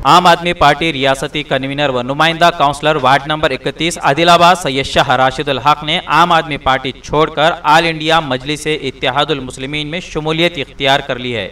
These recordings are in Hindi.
आम आदमी पार्टी रियासती कन्वीनर व नुमाइंदा councillor ward number 31 Adilabad Syed Shah Rashidul Haq ने आम आदमी पार्टी छोड़कर ऑल इंडिया मजलिस इत्तेहादुल मुस्लिमीन में शमूलियत इख्तियार कर ली है।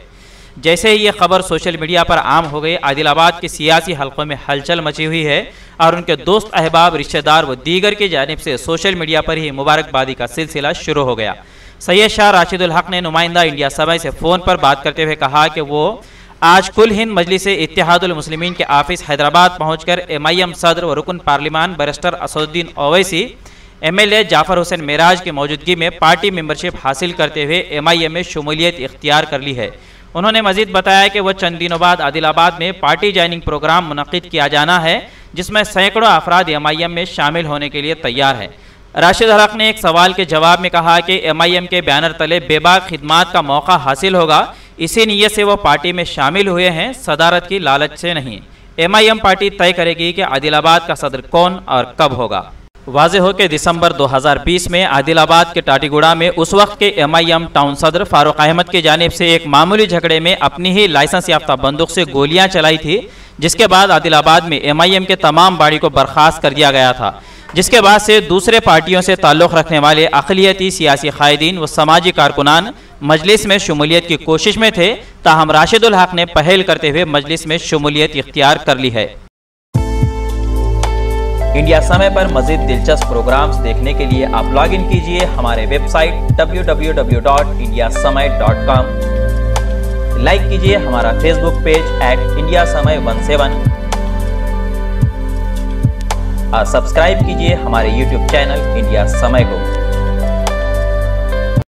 जैसे ही ये खबर सोशल मीडिया पर आम हो गई, आदिलाबाद के सियासी हलकों में हलचल मची हुई है और उनके दोस्त अहबाब, रिश्तेदार व दीगर की जानिब से सोशल मीडिया पर ही मुबारकबादी का सिलसिला शुरू हो गया। सैयद शाह राशिदुल हक ने नुमाइंदा इंडिया सभा से फ़ोन पर बात करते हुए कहा कि वो आज कुल हिंद मजलिस इत्तेहादुल मुस्लिमीन के ऑफिस हैदराबाद पहुंचकर MIM सदर व रुकन पार्लिमान बैरिस्टर असदुद्दीन ओवैसी, MLA जाफर हुसैन मेराज की मौजूदगी में पार्टी मेंबरशिप हासिल करते हुए MIM में शमूलियत इख्तियार कर ली है। उन्होंने मजीद बताया कि वह चंद दिनों बाद आदिलाबाद में पार्टी ज्वाइनिंग प्रोग्राम मुनक्किद किया जाना है, जिसमें सैकड़ों अफराद MIM में शामिल होने के लिए तैयार है। राशिद हक ने एक सवाल के जवाब में कहा कि MIM के बैनर तले बेबाक खिदमात का मौका हासिल होगा, इसी नीयत से वो पार्टी में शामिल हुए हैं, सदारत की लालच से नहीं। MIM पार्टी तय करेगी कि आदिलाबाद का सदर कौन और कब होगा। वाज़ेह हो कि दिसंबर 2020 में आदिलाबाद के टाटीगुड़ा में उस वक्त के MIM टाउन सदर फारूक अहमद की जानिब से एक मामूली झगड़े में अपनी ही लाइसेंस याफ्ता बंदूक से गोलियां चलाई थी, जिसके बाद आदिलाबाद में MIM के तमाम बाड़ी को बर्खास्त कर दिया गया था, जिसके बाद से दूसरे पार्टियों से ताल्लुक़ रखने वाले अक़लियती सियासी क़ायदीन व समाजी कारकुनान मजलिस में शमूलियत की कोशिश में थे। ताहम राशिदुल हक ने पहल करते हुए मजलिस में शमूलियत इख्तियार कर ली है। इंडिया समय पर मज़ीद दिलचस्प प्रोग्राम्स देखने के लिए आप लॉग इन कीजिए हमारे वेबसाइट www.indiasamay.com। लाइक कीजिए हमारा फेसबुक पेज @indiasamay17 और सब्सक्राइब कीजिए हमारे यूट्यूब चैनल इंडिया समय को।